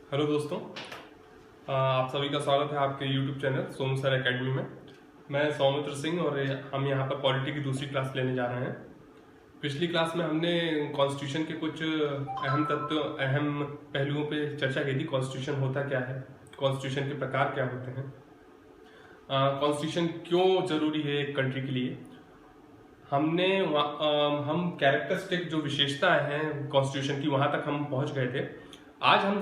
Hello दोस्तों, आप सभी का स्वागत है आपके YouTube चैनल सोम सर एकेडमी में। मैं सौमित्र सिंह और हम यहाँ पर पॉलिटी की दूसरी क्लास लेने जा रहे हैं। पिछली क्लास में हमने कॉन्स्टिट्यूशन के कुछ अहम तत्व, अहम पहलुओं पे चर्चा की थी। कॉन्स्टिट्यूशन होता क्या है, कॉन्स्टिट्यूशन के प्रकार क्या होते हैं, कॉन्स्टिट्यूशन क्यों जरूरी है एक कंट्री के लिए। हम कैरेक्टरिस्टिक जो विशेषताएं हैं कॉन्स्टिट्यूशन की, वहां तक हम पहुंच गए थे। आज हम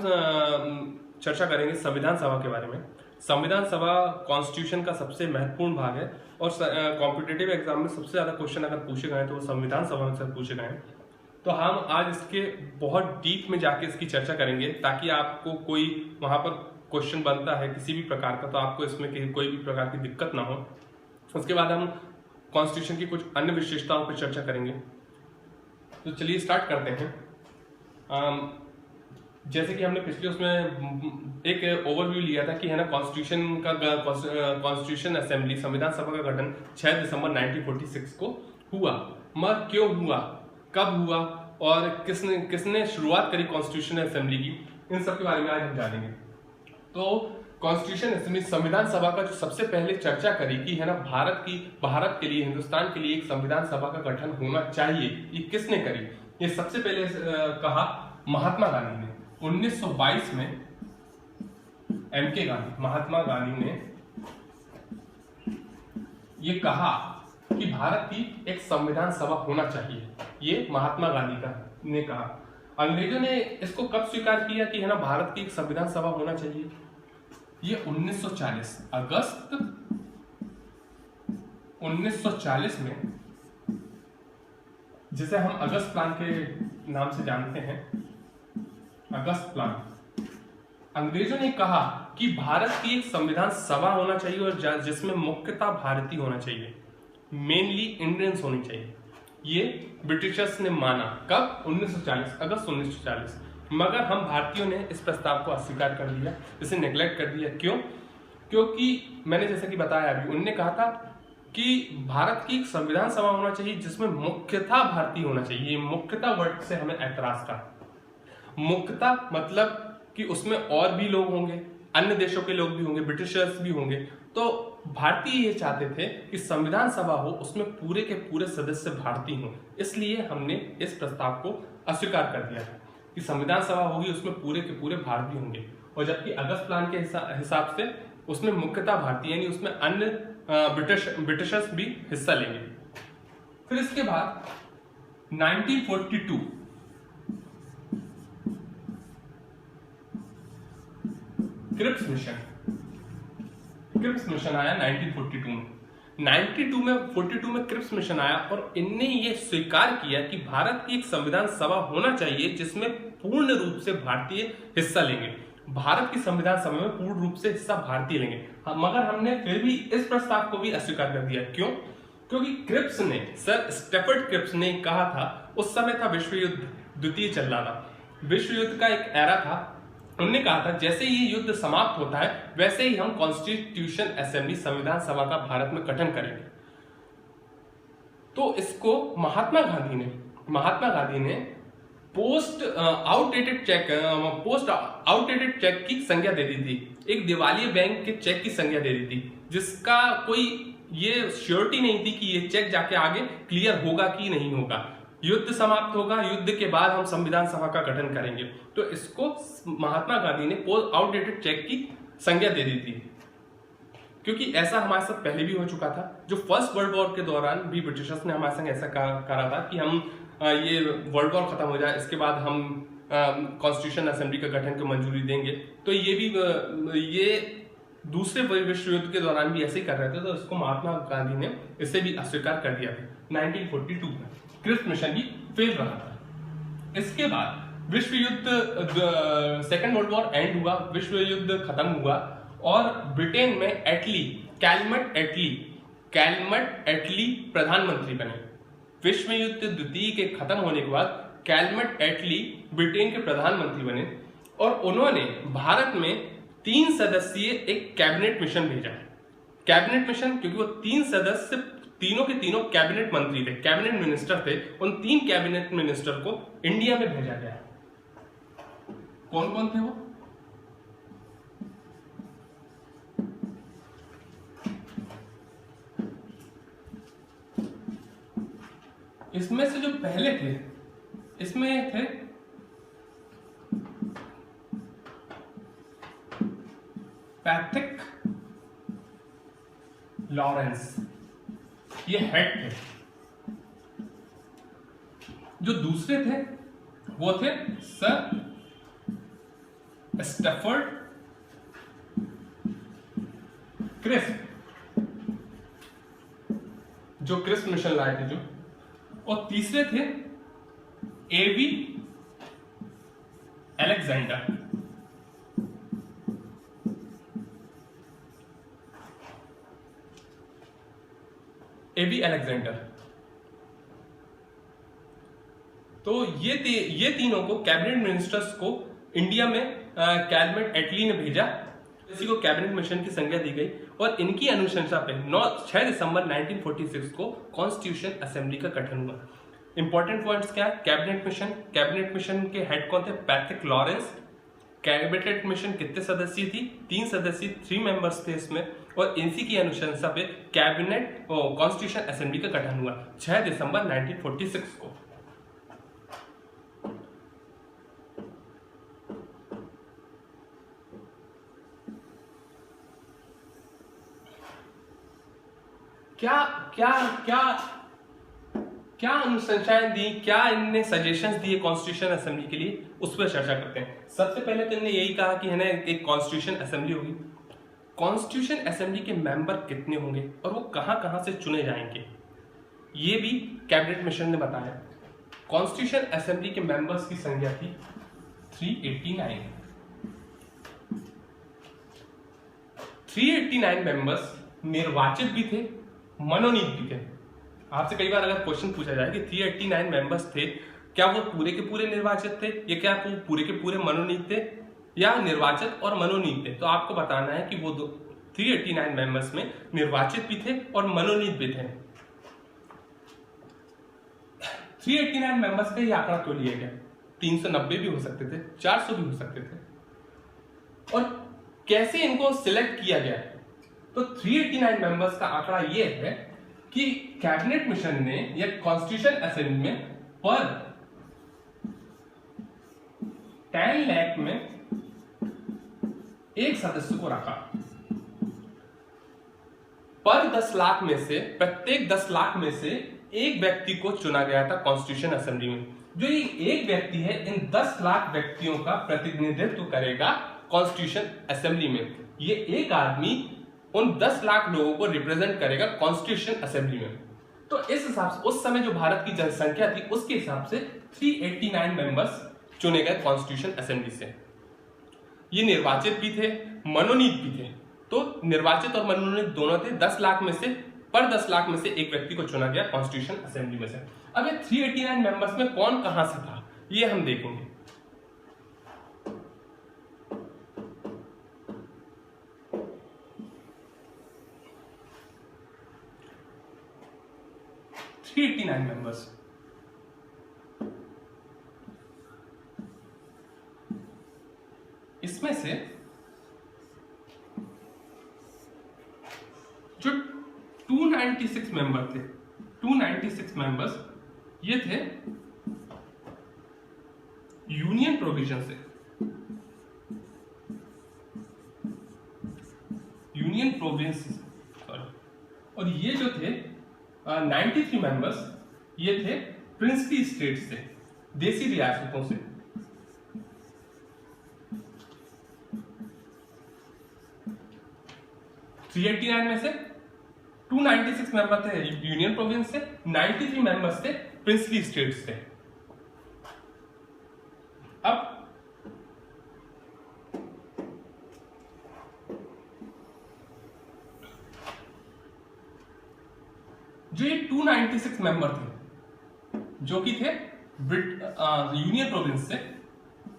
चर्चा करेंगे संविधान सभा के बारे में। संविधान सभा कॉन्स्टिट्यूशन का सबसे महत्वपूर्ण भाग है और कॉम्पिटिटिव एग्जाम में सबसे ज्यादा क्वेश्चन अगर पूछे गए तो वो संविधान सभा में से पूछे गए। तो हम आज इसके बहुत डीप में जाके इसकी चर्चा करेंगे ताकि आपको कोई वहां पर क्वेश्चन बनता है किसी भी प्रकार का तो आपको इसमें कोई भी प्रकार की दिक्कत ना हो। उसके बाद हम कॉन्स्टिट्यूशन की कुछ अन्य विशेषताओं पर चर्चा करेंगे। तो चलिए स्टार्ट करते हैं। जैसे कि हमने पिछले उसमें एक ओवरव्यू लिया था कि है ना, कॉन्स्टिट्यूशन असेंबली संविधान सभा का गठन 6 दिसंबर 1946 को हुआ। मगर क्यों हुआ, कब हुआ और किसने शुरुआत करी कॉन्स्टिट्यूशन असेंबली की, इन सब के बारे में आज हम जानेंगे। तो कॉन्स्टिट्यूशन असेंबली संविधान सभा का जो सबसे पहले चर्चा करी कि है ना, भारत के लिए, हिंदुस्तान के लिए एक संविधान सभा का गठन होना चाहिए, ये किसने करी? ये सबसे पहले कहा महात्मा गांधी ने 1922 में। महात्मा गांधी ने ये कहा कि भारत की एक संविधान सभा होना चाहिए। ये महात्मा गांधी ने कहा। अंग्रेजों ने इसको कब स्वीकार किया कि है ना, भारत की एक संविधान सभा होना चाहिए? ये 1940 अगस्त 1940 में, जिसे हम अगस्त प्लान के नाम से जानते हैं, अगस्त प्लान। अंग्रेजों ने कहा कि भारत की एक संविधान सभा होना चाहिए और जिसमें मुख्यतः भारतीय होना चाहिए, मेनली इंडियंस होनी चाहिए। ये ब्रिटिशर्स ने माना कब? 1940 अगस्त 1940। मगर हम भारतीयों ने इस प्रस्ताव को अस्वीकार कर दिया, इसे नेग्लेक्ट कर दिया। क्यों? क्योंकि मैंने जैसा कि बताया अभी, उन्होंने कहा था कि भारत की एक संविधान सभा होना चाहिए जिसमें मुख्यतः भारतीय होना चाहिए। मुख्यतः वर्ड से हमें ऐतराज था। मुख्यतः मतलब कि उसमें और भी लोग होंगे, अन्य देशों के लोग भी होंगे, ब्रिटिशर्स भी होंगे। तो भारतीय ये चाहते थे कि संविधान सभा हो, उसमें पूरे के पूरे सदस्य भारतीय हों। इसलिए हमने इस प्रस्ताव को अस्वीकार कर दिया था कि संविधान सभा होगी, उसमें पूरे के पूरे भारतीय होंगे। और जबकि अगस्त प्लान के हिसाब से उसमें मुख्यतः भारतीय, यानी उसमें अन्य ब्रिटिशर्स भी हिस्सा लेंगे। फिर इसके बाद 1942 क्रिप्स मिशन आया 1942 में। 42 में क्रिप्स मिशन आया और इनने ये स्वीकार किया कि भारत की एक संविधान सभा होना चाहिए जिसमें पूर्ण रूप से भारतीय हिस्सा लेंगे। भारत की संविधान सभा में पूर्ण रूप से हिस्सा भारतीय लेंगे। मगर हमने फिर भी इस प्रस्ताव को भी अस्वीकार कर दिया। क्यों? क्योंकि क्रिप्स ने, सर स्टेफर्ड क्रिप्स ने कहा था, उस समय था विश्व युद्ध द्वितीय चल रहा था, विश्व युद्ध का एक एरा था। उन्होंने कहा था जैसे ये युद्ध समाप्त होता है वैसे ही हम कॉन्स्टिट्यूशन असेंबली संविधान सभा का भारत में गठन करेंगे। तो इसको महात्मा गांधी ने पोस्ट आउटडेटेड चेक की संज्ञा दे दी थी, एक दिवालिया बैंक के चेक की संज्ञा दे दी थी, जिसका कोई ये श्योरिटी नहीं थी कि ये चेक जाके आगे क्लियर होगा कि नहीं होगा। युद्ध समाप्त होगा, युद्ध के बाद हम संविधान सभा का गठन करेंगे। तो इसको महात्मा गांधी ने पोस्ट आउटडेटेड चेक की संज्ञा दे दी थी, क्योंकि ऐसा हमारे साथ पहले भी हो चुका था। जो फर्स्ट वर्ल्ड वॉर के दौरान भी ब्रिटिशर्स ने हमारे संग ऐसा करा था कि हम ये वर्ल्ड वॉर खत्म हो जाए, इसके बाद हम कॉन्स्टिट्यूशन असेंबली का गठन को मंजूरी देंगे। तो ये दूसरे विश्व युद्ध के दौरान भी ऐसे ही कर रहे थे। तो इसको महात्मा गांधी ने इसे भी अस्वीकार कर दिया था 1942 में। क्रिप्स मिशन भी फेल रहा था। इसके बाद विश्व युद्ध, सेकेंड वर्ल्ड वॉर एंड हुआ, विश्व युद्ध खत्म हुआ और ब्रिटेन में कैलमट एटली प्रधानमंत्री बने। विश्व युद्ध द्वितीय के खत्म होने के बाद कैलमट एटली ब्रिटेन के प्रधानमंत्री बने और उन्होंने भारत में 3 सदस्यीय एक कैबिनेट मिशन भेजा। कैबिनेट मिशन क्योंकि वो 3 सदस्य, तीनों के तीनों कैबिनेट मंत्री थे, कैबिनेट मिनिस्टर थे। उन 3 कैबिनेट मिनिस्टर को इंडिया में भेजा गया। कौन कौन थे वो? इसमें से जो पहले थे, इसमें थे पैट्रिक लॉरेंस, ये हेड थे। जो दूसरे थे वो थे सर स्टैफर्ड क्रिस्प, जो क्रिस्प मिशन लाए थे जो, और तीसरे थे एबी अलेक्जेंडर। AB Alexander. तो ये तीनों को कैबिनेट मिनिस्टर्स को इंडिया में कैबिनेट एटली ने भेजा, इसी को कैबिनेट मिशन की संज्ञा दी गई और इनकी अनुशंसा पे 6 दिसंबर 1946 को कॉन्स्टिट्यूशन असेंबली का गठन हुआ। इंपॉर्टेंट पॉइंट्स क्या है? कैबिनेट मिशन के हेड कौन थे? Patrick Lawrence. कैबिनेट मिशन कितने सदस्य थी? 3 सदस्य, 3 मेंबर्स थे इसमें, और इसी की अनुशंसा पे कैबिनेट कॉन्स्टिट्यूशन असेंबली का गठन हुआ 6 दिसंबर 1946 को। क्या क्या क्या क्या अनुशंसाएं दी, क्या इनने सजेशंस दिए कॉन्स्टिट्यूशन असेंबली के लिए, उस पर चर्चा करते हैं। सबसे पहले तो इन्होंने यही कहा कि है ना एक कॉन्स्टिट्यूशन असेंबली होगी। कॉन्स्टिट्यूशन असेंबली के मेंबर कितने होंगे और वो कहां कहां से चुने जाएंगे, ये भी कैबिनेट मिशन ने बताया। कॉन्स्टिट्यूशन असेंबली के मेंबर्स की संख्या थी 389। 389 मेंबर्स निर्वाचित भी थे, मनोनीत भी थे। आपसे कई बार अगर क्वेश्चन पूछा जाए कि 389 मेंबर्स थे, क्या वो पूरे के पूरे निर्वाचित थे या क्या वो पूरे के पूरे मनोनीत थे या निर्वाचित और मनोनीत थे, तो आपको बताना है कि वो 389 मेंबर्स में निर्वाचित भी थे और मनोनीत भी थे। 389 मेंबर्स का ये आंकड़ा क्यों लिया गया? 390 भी हो सकते थे, 400 भी हो सकते थे। और कैसे इनको सिलेक्ट किया गया? तो 389 मेंबर्स का आंकड़ा ये है कि कैबिनेट मिशन ने या कॉन्स्टिट्यूशन असेंबली में पर 10 लाख में एक सदस्य को रखा। पर 10 लाख में से, प्रत्येक 10 लाख में से एक व्यक्ति को चुना गया था कॉन्स्टिट्यूशन असेंबली में। जो ये एक व्यक्ति है, इन 10 लाख व्यक्तियों का प्रतिनिधित्व करेगा कॉन्स्टिट्यूशन असेंबली में। ये एक आदमी उन 10 लाख लोगों को रिप्रेजेंट करेगा कॉन्स्टिट्यूशन असेंबली में। तो इस हिसाब से उस समय जो भारत की जनसंख्या थी उसके हिसाब से 389 मेंबर्स चुने गए कॉन्स्टिट्यूशन असेंबली से। ये निर्वाचित भी थे, मनोनीत भी थे। तो निर्वाचित और मनोनीत दोनों थे। 10 लाख में से, पर 10 लाख में से एक व्यक्ति को चुना गया कॉन्स्टिट्यूशन असेंबली में से। अब ये 389 मेंबर्स में कौन कहां से था, ये हम देखेंगे। 389 मेंबर्स, इसमें से जो 296 मेंबर थे, 296 मेंबर्स ये थे यूनियन प्रोविजन से, यूनियन प्रोविंस, और ये जो थे 93 मेंबर्स ये थे प्रिंसली स्टेट से, देसी रियासतों से। में से 296 मेंबर थे यूनियन प्रोविंस से, 93 मेंबर्स थे प्रिंसली स्टेट से। अब जो ये 296 मेंबर थे जो कि थे यूनियन प्रोविंस से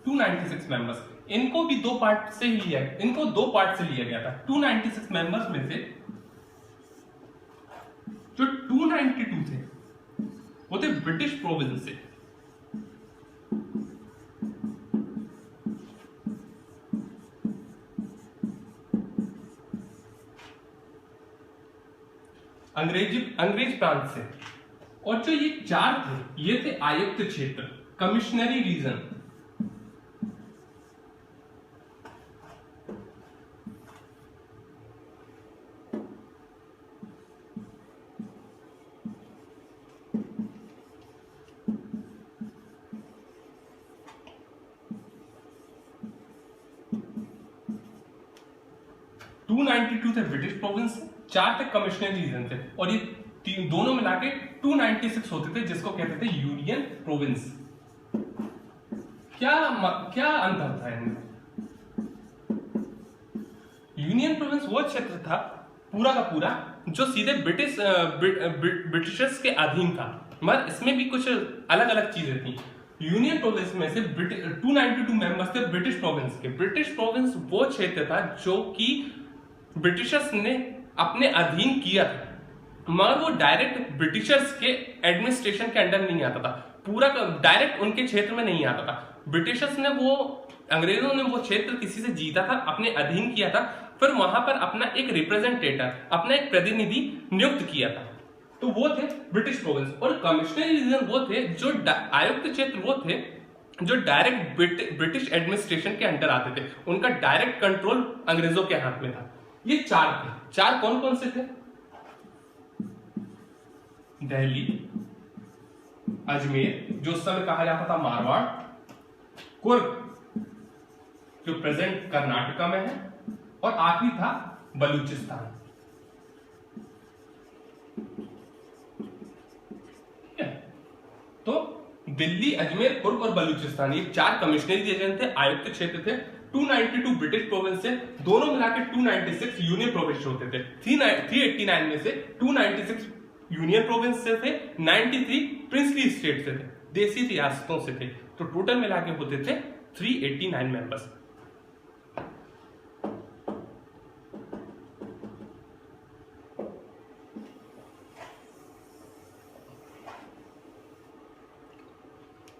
296 मेंबर्स, इनको भी दो पार्ट से ही लिया, इनको दो पार्ट से लिया गया था। 296 मेंबर्स में से जो 292 थे वो थे ब्रिटिश प्रोविंस से, अंग्रेज प्रांत से, और जो ये 4 थे ये थे आयुक्त क्षेत्र, कमिश्नरी रीजन। टू 92 थे ब्रिटिश प्रोविंस, 4 थे कमिश्नरी रीजन थे, और ये दोनों मिला के 296 होते थे, जिसको कहते थे यूनियन प्रोविंस। क्या अंतर था इनमें? यूनियन प्रोविंस वो क्षेत्र था पूरा का पूरा जो सीधे ब्रिटिशर्स के अधीन था, मगर इसमें भी कुछ अलग अलग चीजें थी। यूनियन प्रोविंस में से 292 मेंबर्स थे ब्रिटिश प्रोविंस के। ब्रिटिश प्रोविंस वो क्षेत्र था जो कि ब्रिटिशर्स ने अपने अधीन किया था, मगर वो डायरेक्ट ब्रिटिशर्स के एडमिनिस्ट्रेशन के अंडर नहीं आता था, पूरा डायरेक्ट उनके क्षेत्र में नहीं आता था। ब्रिटिशर्स ने अंग्रेजों ने वो क्षेत्र किसी से जीता था, अपने अधीन किया था, फिर वहां पर अपना एक रिप्रेजेंटेटर, अपना एक प्रतिनिधि नियुक्त किया था, तो वो थे ब्रिटिश प्रोविंस। और कमिश्नरी रीजन वो थे जो आयुक्त क्षेत्र वो थे जो डायरेक्ट ब्रिटिश एडमिनिस्ट्रेशन के अंडर आते थे, उनका डायरेक्ट कंट्रोल अंग्रेजों के हाथ में था। ये 4 थे। 4 कौन कौन से थे? दिल्ली, अजमेर जो उस समय कहा जाता था मारवाड़, कुर्ग जो प्रेजेंट कर्नाटका में है, और आखिरी था बलूचिस्तान। तो दिल्ली, अजमेर, कुर्ग और बलूचिस्तान ये 4 कमिश्नरी रीजन थे, आयुक्त क्षेत्र थे। 292 ब्रिटिश प्रोविंस से दोनों मिला के 296 यूनियन प्रोविंस होते थे। 389 में से 296 यूनियन प्रोविंस से थे, 93 प्रिंसली स्टेट से थे, देसी रियासतों से थे। तो टोटल मिला के होते थे 389 मेंबर्स।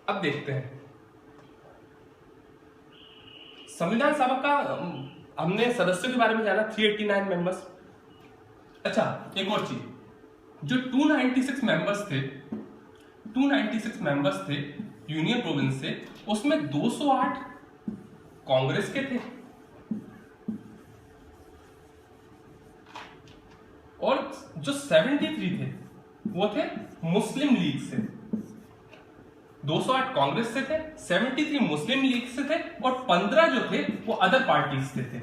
अब देखते हैं संविधान सभा का, हमने सदस्यों के बारे में जाना, 389 मेंबर्स। अच्छा, एक और चीज, जो 296 मेंबर्स थे यूनियन प्रोविंस से, उसमें 208 कांग्रेस के थे और जो 73 थे वो थे मुस्लिम लीग से। 208 कांग्रेस से थे, 73 मुस्लिम लीग से थे, और 15 जो थे वो अदर पार्टीज से थे।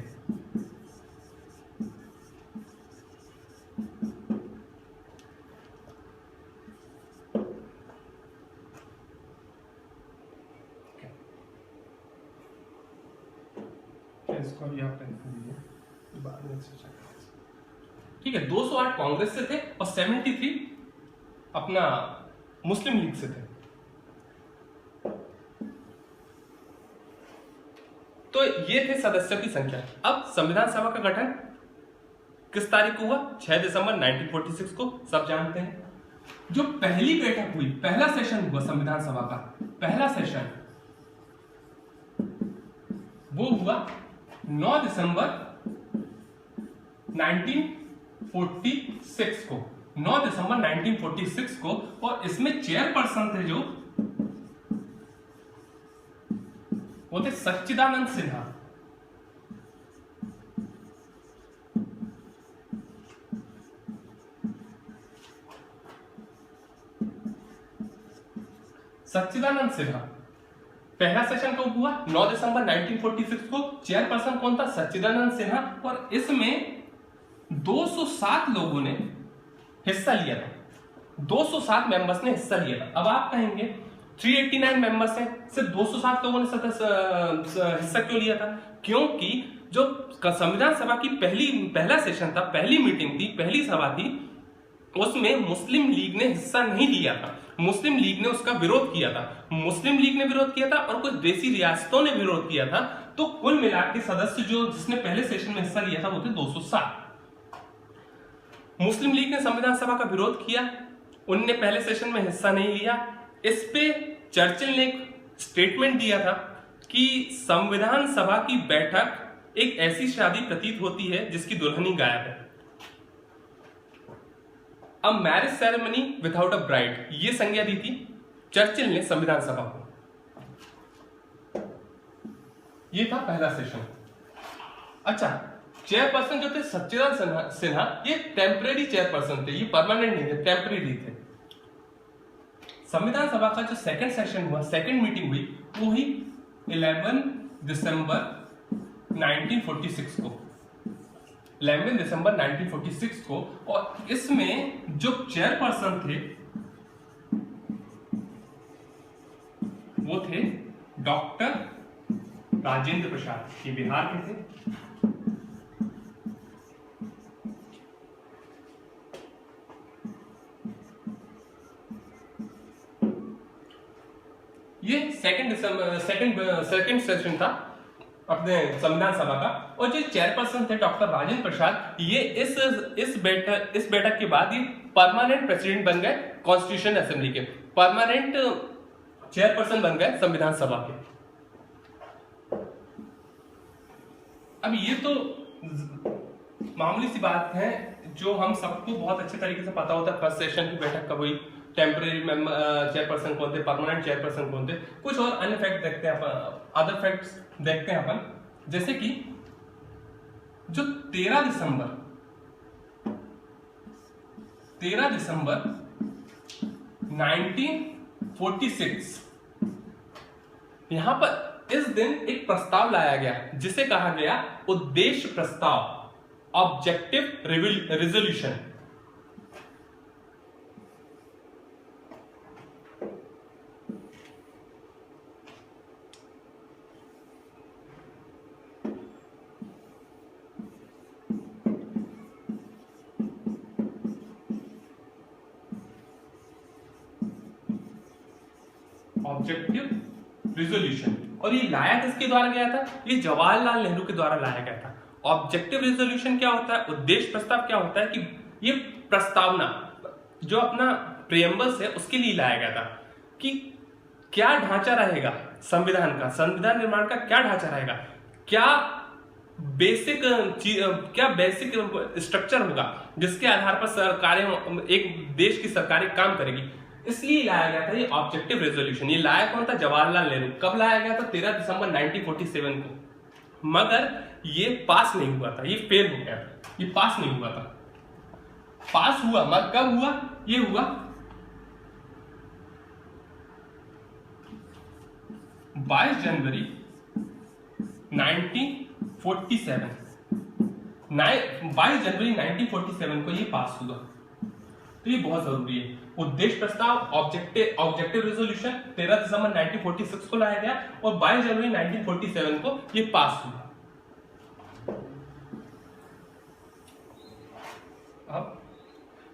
इसको भी आप बाद में ठीक है। 208 कांग्रेस से थे और 73 अपना मुस्लिम लीग से थे। तो ये थे सदस्यों की संख्या। अब संविधान सभा का गठन किस तारीख को हुआ? 6 दिसंबर 1946 को, सब जानते हैं। जो पहली बैठक हुई, पहला सेशन हुआ संविधान सभा का, पहला सेशन वो हुआ 9 दिसंबर 1946 को, 9 दिसंबर 1946 को। और इसमें चेयरपर्सन थे जो वो थे सच्चिदानंद सिन्हा। सच्चिदानंद सिन्हा। पहला सेशन कब हुआ? 9 दिसंबर 1946 को। चेयरपर्सन कौन था? सच्चिदानंद सिन्हा। और इसमें 207 लोगों ने हिस्सा लिया था, 207 मेंबर्स ने हिस्सा लिया था। अब आप कहेंगे 389 मेंबर्स हैं, सिर्फ 207 लोगों ने हिस्सा क्यों लिया था? क्योंकि जो संविधान सभा की पहला सेशन था, पहली मीटिंग थी, पहली सभा थी, उसमें मुस्लिम लीग ने हिस्सा नहीं लिया था। मुस्लिम लीग ने उसका विरोध किया था, मुस्लिम लीग ने विरोध किया था और कुछ देसी रियासतों ने विरोध किया था। तो कुल मिलाकर सदस्य जिसने पहले सेशन में हिस्सा लिया था वो थे 207। मुस्लिम लीग ने संविधान सभा का विरोध किया, उनने पहले सेशन में हिस्सा नहीं लिया। इस पे चर्चिल ने एक स्टेटमेंट दिया था कि संविधान सभा की बैठक एक ऐसी शादी प्रतीत होती है जिसकी दुल्हन ही गायब है। A marriage ceremony without a bride, ये संज्ञा दी थी चर्चिल ने संविधान सभा को। ये था पहला सेशन। अच्छा, चेयरपर्सन जो थे सच्चिदानंद सिन्हा, ये टेम्परेरी चेयरपर्सन थे, ये परमानेंट नहीं थे, टेम्परेरी थे। संविधान सभा का जो सेकंड सेशन हुआ, सेकंड मीटिंग हुई, वो हुई 11 दिसंबर 1946 को, 11 दिसंबर 1946 को। और इसमें जो चेयरपर्सन थे वो थे डॉक्टर राजेंद्र प्रसाद, ये बिहार के थे। ये सेकंड सेशन था अपने संविधान सभा का। और जो चेयरपर्सन थे डॉक्टर राजेंद्र प्रसाद, ये इस बैठक के बाद ये परमानेंट प्रेसिडेंट बन गए कॉन्स्टिट्यूशन असेंबली के, परमानेंट चेयरपर्सन बन गए संविधान सभा के। अब ये तो मामूली सी बात है जो हम सबको बहुत अच्छे तरीके से पता होता है। फर्स्ट सेशन की बैठक कब हुई, टेम्परेरी चेयरपर्सन कौन थे, परमानेंट चेयरपर्सन कौन थे। कुछ और अन्य फैक्ट देखते हैं अपन, अदर फैक्ट्स देखते हैं अपन, जैसे कि जो 13 दिसंबर 1946, यहां पर इस दिन एक प्रस्ताव लाया गया जिसे कहा गया उद्देश्य प्रस्ताव, ऑब्जेक्टिव रेजोल्यूशन। Objective resolution. और ये लाया किसके द्वारा गया था, ये जवाहरलाल नेहरू के द्वारा लाया गया था। ऑब्जेक्टिव रिजोल्यूशन क्या होता है, उद्देश्य प्रस्ताव क्या होता है कि ये प्रस्तावना जो अपना प्रियम्बल्स है उसके लिए लाया गया था कि क्या ढांचा रहेगा संविधान का, संविधान निर्माण का क्या ढांचा रहेगा, क्या बेसिक स्ट्रक्चर होगा जिसके आधार पर सरकारें, एक देश की सरकारें काम करेगी। इसलिए लाया गया था ये ऑब्जेक्टिव रेजोल्यूशन। ये लाया कौन था, जवाहरलाल नेहरू। कब लाया गया था, 13 दिसंबर 1947 को। मगर ये पास नहीं हुआ था, ये फेल हो गया था, ये पास नहीं हुआ था। पास हुआ मगर कब हुआ, ये हुआ 22 जनवरी 1947। 22 जनवरी 1947 को ये पास हुआ। तो ये बहुत जरूरी है। उद्देश्य प्रस्ताव, ऑब्जेक्टिव रेजोल्यूशन 13 दिसंबर 1946 को लाया गया और 22 जनवरी 1947 को ये पास हुआ। अब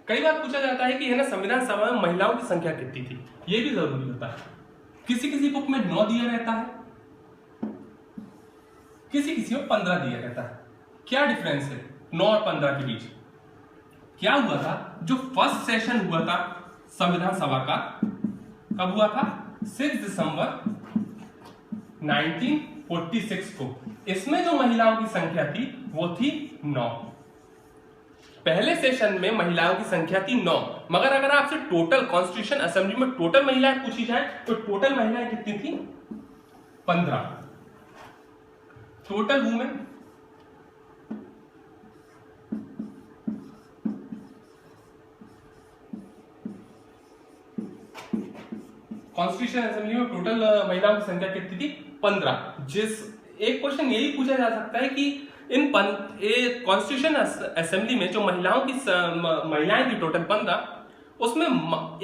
कई बार पूछा जाता है कि है ना संविधान सभा में महिलाओं की संख्या कितनी थी, ये भी जरूरी होता है। किसी किसी बुक में 9 दिया रहता है, किसी किसी में 15 दिया रहता है। क्या डिफरेंस है 9 और 15 के बीच? क्या हुआ था, जो फर्स्ट सेशन हुआ था संविधान सभा का, कब हुआ था, 6 दिसंबर 1946 को। इसमें जो महिलाओं की संख्या थी वो थी 9। पहले सेशन में महिलाओं की संख्या थी 9, मगर अगर आपसे टोटल कॉन्स्टिट्यूशन असेंबली में टोटल महिलाएं पूछी जाए तो टोटल महिलाएं कितनी थी, 15। टोटल वुमेन कॉन्स्टिट्यूशन असेंबली में टोटल महिलाओं की संख्या कितनी थी, 15। जिस एक क्वेश्चन यही पूछा जा सकता है कि इन कॉन्स्टिट्यूशन असेंबली में जो महिलाएं थी टोटल 15, उसमें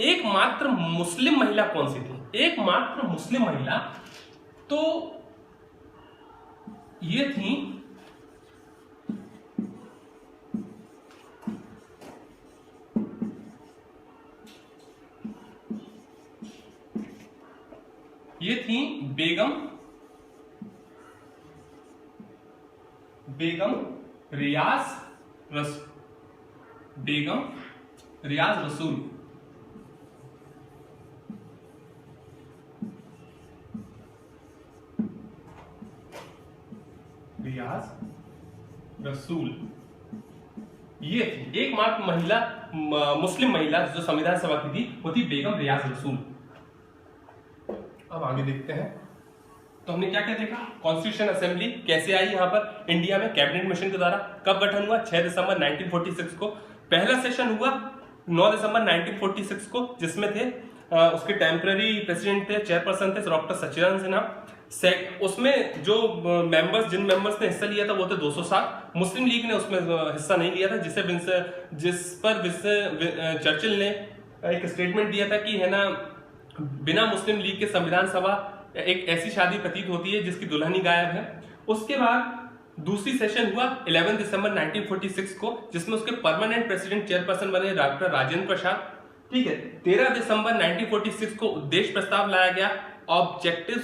एकमात्र मुस्लिम महिला कौन सी थी, एकमात्र मुस्लिम महिला तो ये थी बेगम रियाज रसूल। ये थी एकमात्र महिला मुस्लिम महिला जो संविधान सभा की थी वो थी बेगम रियाज रसूल। अब आगे देखते हैं। तो हमने क्या क्या देखा, कॉन्स्टिट्यूशन असेंबली कैसे आई यहाँ पर इंडिया में, कैबिनेट मिशन के द्वारा। कब गठन हुआ, 6 दिसंबर 1946 को। पहला सेशन हुआ 9 दिसंबर 1946 को, जिसमें थे उसके टेम्पररी प्रेसिडेंट थे, चेयरपर्सन थे डॉक्टर सच्चिदानंद सिन्हा। उसमें जो मेंबर्स, जिन मेंबर्स ने हिस्सा लिया था वो थे 207। मुस्लिम लीग ने उसमें हिस्सा नहीं लिया था, जिस पर चर्चिल ने एक स्टेटमेंट दिया था कि है ना, बिना मुस्लिम लीग के संविधान सभा एक ऐसी शादी प्रतीत होती है जिसकी दुल्हन ही गायब है। उसके बाद दूसरी सेशन हुआ 11 दिसंबर 1946 को, जिसमें उसके परमानेंट प्रेसिडेंट चेयरपर्सन बने डॉक्टर राजेंद्र प्रसाद। ठीक है, 13 दिसंबर 1946 को उद्देश्य प्रस्ताव लाया गया, ऑब्जेक्टिव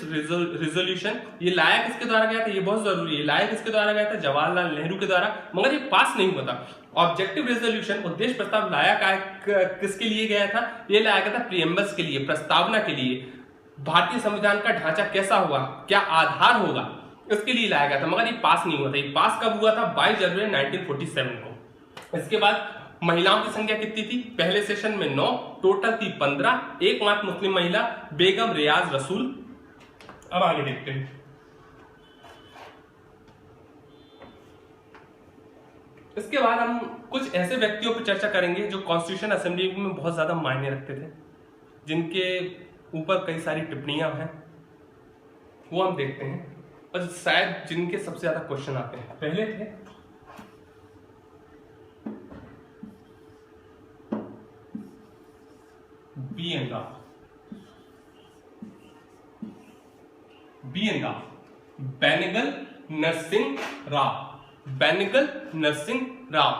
रिजोल्यूशन। ये लाया किसके द्वारा गया था, ये बहुत जरूरी है, लाया किसके द्वारा गया था, जवाहरलाल नेहरू के द्वारा, मगर ये पास नहीं हुआ था। ऑब्जेक्टिव रेजोल्यूशन, उद्देश्य प्रस्ताव लाया किसके लिए गया था, ये लाया गया था प्रीएम्बल्स के लिए, प्रस्तावना के लिए, भारतीय संविधान का ढांचा कैसा होगा, क्या आधार होगा, इसके लिए लाया गया था, मगर ये पास नहीं हुआ था। ये पास कब हुआ था, 22 जनवरी 1947 को। इसके बाद महिलाओं की संख्या कितनी थी, पहले सेशन में 9, टोटल थी 15, एकमात्र मुस्लिम महिला बेगम रियाज रसूल। अब आगे देखते हैं। इसके बाद हम कुछ ऐसे व्यक्तियों पर चर्चा करेंगे जो कॉन्स्टिट्यूशन असेंबली में बहुत ज्यादा मायने रखते थे, जिनके ऊपर कई सारी टिप्पणियां हैं, वो हम देखते हैं, और शायद जिनके सबसे ज्यादा क्वेश्चन आते हैं। पहले थे बी.एन. राव। बी.एन. राव, बेनेगल नरसिंह राव, बेनेगल नरसिंह राव,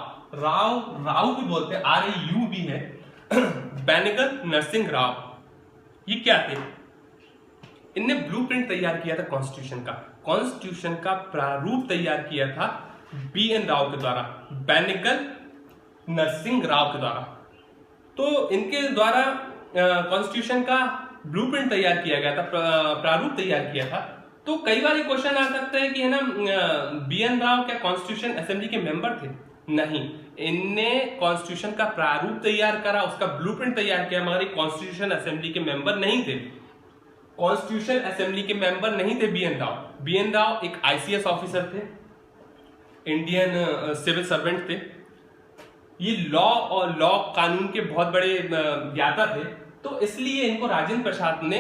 राव भी बोलते हैं, RAU भी है, बेनेगल नरसिंह राव। ये क्या थे, इनने ब्लूप्रिंट तैयार किया था कॉन्स्टिट्यूशन का, कॉन्स्टिट्यूशन का प्रारूप तैयार किया था बी.एन. राव के द्वारा, बेनेगल नरसिंह राव के द्वारा। तो इनके द्वारा कॉन्स्टिट्यूशन का ब्लूप्रिंट तैयार किया गया था, प्रारूप तैयार किया था। तो कई बार ये क्वेश्चन आ सकता है कि है ना, बी.एन. राव क्या कॉन्स्टिट्यूशन असेंबली के मेंबर थे, नहीं, इनने कॉन्स्टिट्यूशन का प्रारूप तैयार करा, उसका ब्लूप्रिंट तैयार किया, मगर कॉन्स्टिट्यूशन असेंबली के मेंबर नहीं थे। कॉन्स्टिट्यूशन असेंबली के मेंबर नहीं थे बी.एन. राव। बी.एन. राव एक ICS ऑफिसर थे, इंडियन सिविल सर्वेंट थे, ये लॉ और लॉ कानून के बहुत बड़े ज्ञाता थे। तो इसलिए इनको राजेंद्र प्रसाद ने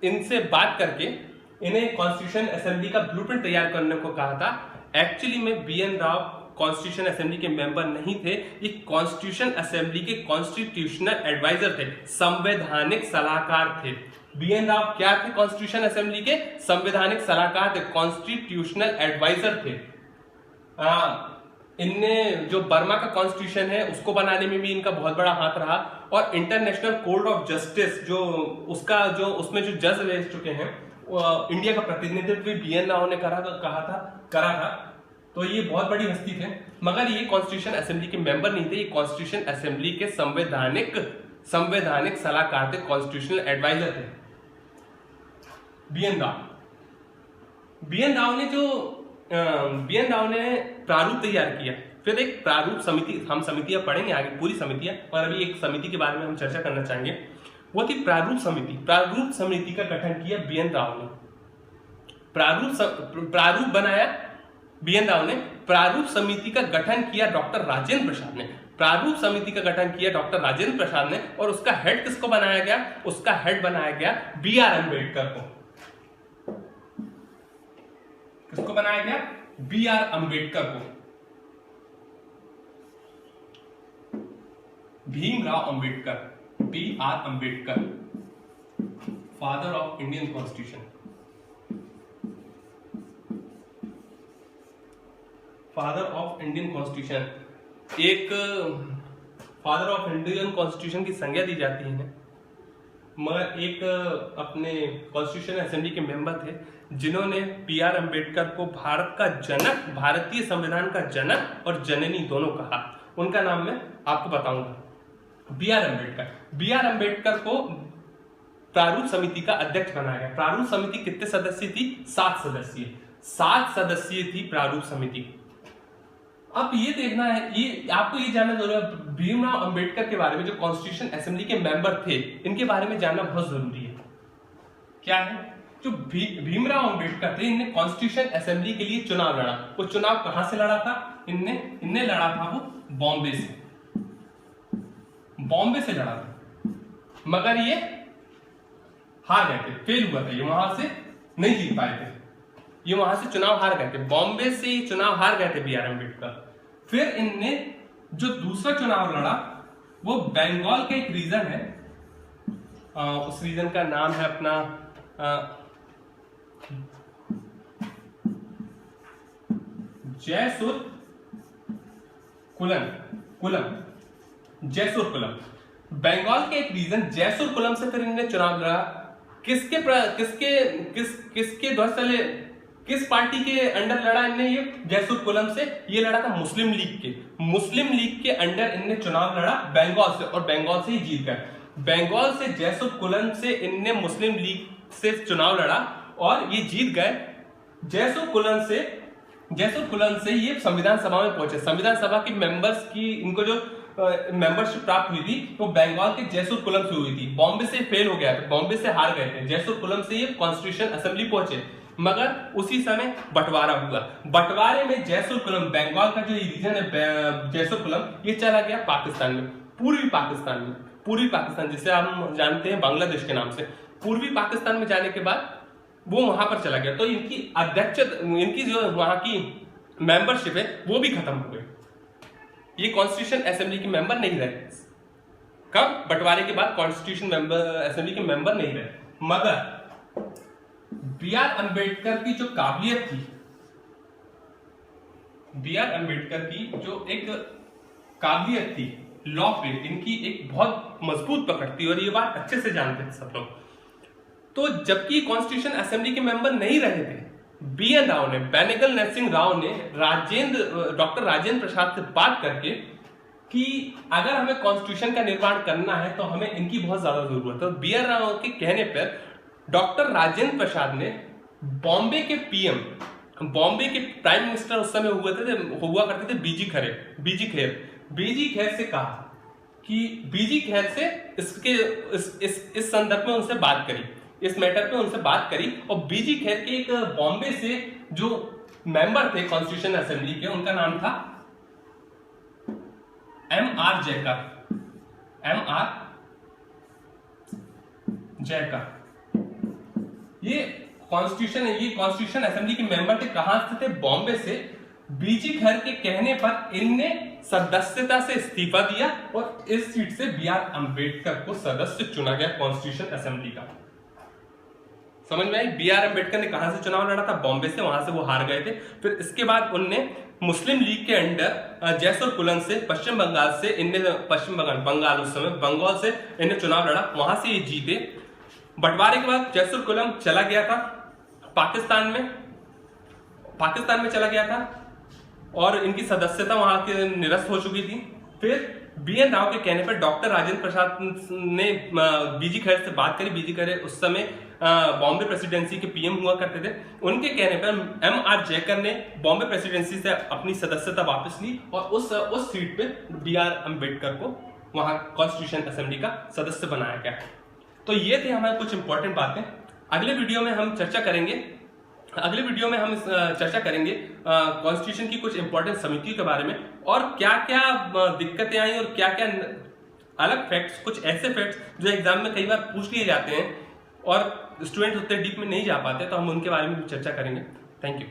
इनसे बात करके इन्हें कॉन्स्टिट्यूशन असेंबली का ब्लूप्रिंट तैयार करने को कहा था। एक्चुअली में बी.एन. राव कॉन्स्टिट्यूशन असेंबली के मेंबर नहीं थे, ये कॉन्स्टिट्यूशन असेंबली के कॉन्स्टिट्यूशनल एडवाइजर थे, संवैधानिक सलाहकार थे। बी.एन. राव क्या थे, कॉन्स्टिट्यूशन असेंबली के संवैधानिक सलाहकार थे, कॉन्स्टिट्यूशनल एडवाइजर थे। इनने जो बर्मा का कॉन्स्टिट्यूशन है उसको बनाने में भी इनका बहुत बड़ा हाथ रहा, और इंटरनेशनल कोर्ट ऑफ जस्टिस जो उसका जो उसमें जो जज रह चुके हैं, इंडिया का प्रतिनिधित्व भी बी.एन. राव ने करा था। तो ये बहुत बड़ी हस्ती थे, मगर ये कॉन्स्टिट्यूशन असेंबली के मेंबर नहीं थे, ये कॉन्स्टिट्यूशन असेंबली के संवैधानिक सलाहकार थे, कॉन्स्टिट्यूशनल एडवाइजर थे बी.एन. राव। बी.एन. राव ने प्रारूप तैयार किया, फिर एक प्रारूप समिति, हम समितियां पढ़ेंगे आगे, पूरी समितियां, और अभी एक समिति के बारे में हम चर्चा करना चाहेंगे, वो थी प्रारूप समिति। प्रारूप समिति का गठन किया बी.एन. राव ने, प्रारूप बनाया बी.एन. राव ने, प्रारूप समिति का गठन किया डॉक्टर राजेंद्र प्रसाद ने, प्रारूप समिति का गठन किया डॉक्टर राजेंद्र प्रसाद ने, और उसका हेड किसको बनाया गया, उसका हेड बनाया गया B.R. अम्बेडकर को। किसको बनाया गया, B.R. अम्बेडकर को, Bhimrao Ambedkar, B.R. Ambedkar, father of Indian constitution, father of Indian constitution. एक फादर ऑफ इंडियन कॉन्स्टिट्यूशन की संज्ञा दी जाती है, मगर एक अपने कॉन्स्टिट्यूशन असेंबली के मेंबर थे जिन्होंने B.R. अम्बेडकर को भारत का जनक, भारतीय संविधान का जनक और जननी दोनों कहा। उनका नाम मैं आपको बताऊंगा, B.R. अम्बेडकर। B.R. अम्बेडकर को प्रारूप समिति का अध्यक्ष बनाया गया। प्रारूप समिति कितने सदस्य थी, 7 सदस्यीय, 7 सदस्यीय थी प्रारूप समिति। अब ये देखना है, ये आपको ये जानना जरूरी है भीमराव अंबेडकर के बारे में, जो कॉन्स्टिट्यूशन असेंबली के मेंबर थे, इनके बारे में जानना बहुत जरूरी है। क्या है, जो भीमराव अंबेडकर थे, इनने कॉन्स्टिट्यूशन असेंबली के लिए चुनाव लड़ा। वो चुनाव कहां से लड़ा था? इनने लड़ा था वो बॉम्बे से, बॉम्बे से लड़ा था, मगर ये हार गए थे, फेल हुआ था, ये वहां से नहीं जीत पाए थे, ये वहां से चुनाव हार गए थे, बॉम्बे से ये चुनाव हार गए थे बी आर अम्बेडकर। फिर इनने जो दूसरा चुनाव लड़ा वो बंगाल का एक रीजन है, उस रीजन का नाम है अपना जयसुर कुलम, जयसुर कुलम, बंगाल के एक रीजन जयसुर कुलम से फिर इन्होंने चुनाव लड़ा। किसके ध्वज तले, किस पार्टी के अंडर लड़ा इनने? ये जयसुर कुलम से ये लड़ा था मुस्लिम लीग के अंडर इनने चुनाव लड़ा बंगाल से, और बंगाल से ही जीत गए। बंगाल से जयसुर कुलम से इनने मुस्लिम लीग से चुनाव लड़ा और ये जीत गए। जयसुर कुलम से ये संविधान सभा में पहुंचे। संविधान सभा की मेंबर्स की इनको जो मेंबरशिप प्राप्त हुई थी वो बंगाल के जयसुर कुलम से हुई थी। बॉम्बे से फेल हो गया था, बॉम्बे से हार गए थे, जयसुर कुलम से ये कॉन्स्टिट्यूशन असेंबली पहुंचे, मगर उसी समय बंटवारा हुआ। बंटवारे में जयसुर कुलम, बंगाल का जो रीजन है जयसुर कुलम, ये चला गया पाकिस्तान में, पूर्वी पाकिस्तान जिसे हम जानते हैं बांग्लादेश के नाम से। पूर्वी पाकिस्तान में जाने के बाद वो वहां पर चला गया, तो इनकी अध्यक्ष, इनकी जो वहां की मेंबरशिप है वो भी खत्म हो गई। ये कॉन्स्टिट्यूशन असेंबली के मेंबर नहीं रहे। कब? बंटवारे के बाद कॉन्स्टिट्यूशन असेंबली के मेंबर नहीं रहे। मगर बी आर अम्बेडकर की जो काबिलियत थी, बी आर अम्बेडकर की जो एक काबिलियत थी, लॉ पे इनकी एक बहुत मजबूत पकड़ थी, और ये बात अच्छे से जानते थे सब लोग। तो जबकि कॉन्स्टिट्यूशन असेंबली के मेंबर नहीं रहे थे, BN राव ने, बेनेगल नरसिंह राव ने डॉक्टर राजेंद्र प्रसाद से बात करके कि अगर हमें कॉन्स्टिट्यूशन का निर्माण करना है तो हमें इनकी बहुत ज्यादा जरूरत है। BN राव के कहने पर डॉक्टर राजेंद्र प्रसाद ने बॉम्बे के PM, बॉम्बे के प्राइम मिनिस्टर उस समय हुआ करते थे बीजी खेर से कहा कि बीजी खेर से इस संदर्भ में उनसे बात करी, इस मैटर पे उनसे बात करी, और बीजी खेर के एक बॉम्बे से जो मेंबर थे कॉन्स्टिट्यूशन असेंबली के, उनका नाम था MR जयकर। ये कॉन्स्टिट्यूशन असेंबली के मेंबर थे। कहां से थे? बॉम्बे से। बीजी खेर के कहने पर इनने सदस्यता से इस्तीफा दिया और इस सीट से BR अम्बेडकर को सदस्य चुना गया कॉन्स्टिट्यूशन असेंबली का। समझ में आई? BR अम्बेडकर ने कहां से चुनाव लड़ा था? बॉम्बे से, वहां से वो हार गए थे। फिर इसके बाद उनने मुस्लिम लीग के अंडर जयसुर कुलम से, पश्चिम बंगाल से इनने, बंगाल उस समय, बंगाल से इन्हें चुनाव लड़ा, वहां से ये जीते। बंटवारे के बाद जयसुर कुलम चला गया था पाकिस्तान में चला गया था, और इनकी सदस्यता वहां की निरस्त हो चुकी थी। फिर BN राव के कहने पर डॉक्टर राजेंद्र प्रसाद ने बीजी खेर से बात करी। बीजी खेर उस समय बॉम्बे प्रेसिडेंसी के PM हुआ करते थे। उनके कहने पर MR जयकर ने बॉम्बे प्रेसिडेंसी से अपनी सदस्यता वापस ली और उस सीट पे BR अम्बेडकर को वहां कॉन्स्टिट्यूशन असेंबली का सदस्य बनाया गया। तो ये थे हमारे कुछ इंपॉर्टेंट बातें। अगले वीडियो में हम चर्चा करेंगे कॉन्स्टिट्यूशन की कुछ इंपॉर्टेंट समितियों के बारे में, और क्या क्या दिक्कतें आई और क्या क्या अलग फैक्ट्स, कुछ ऐसे फैक्ट्स जो एग्जाम में कई बार पूछ लिए जाते हैं और स्टूडेंट उतने डीप में नहीं जा पाते, तो हम उनके बारे में भी चर्चा करेंगे। Thank you.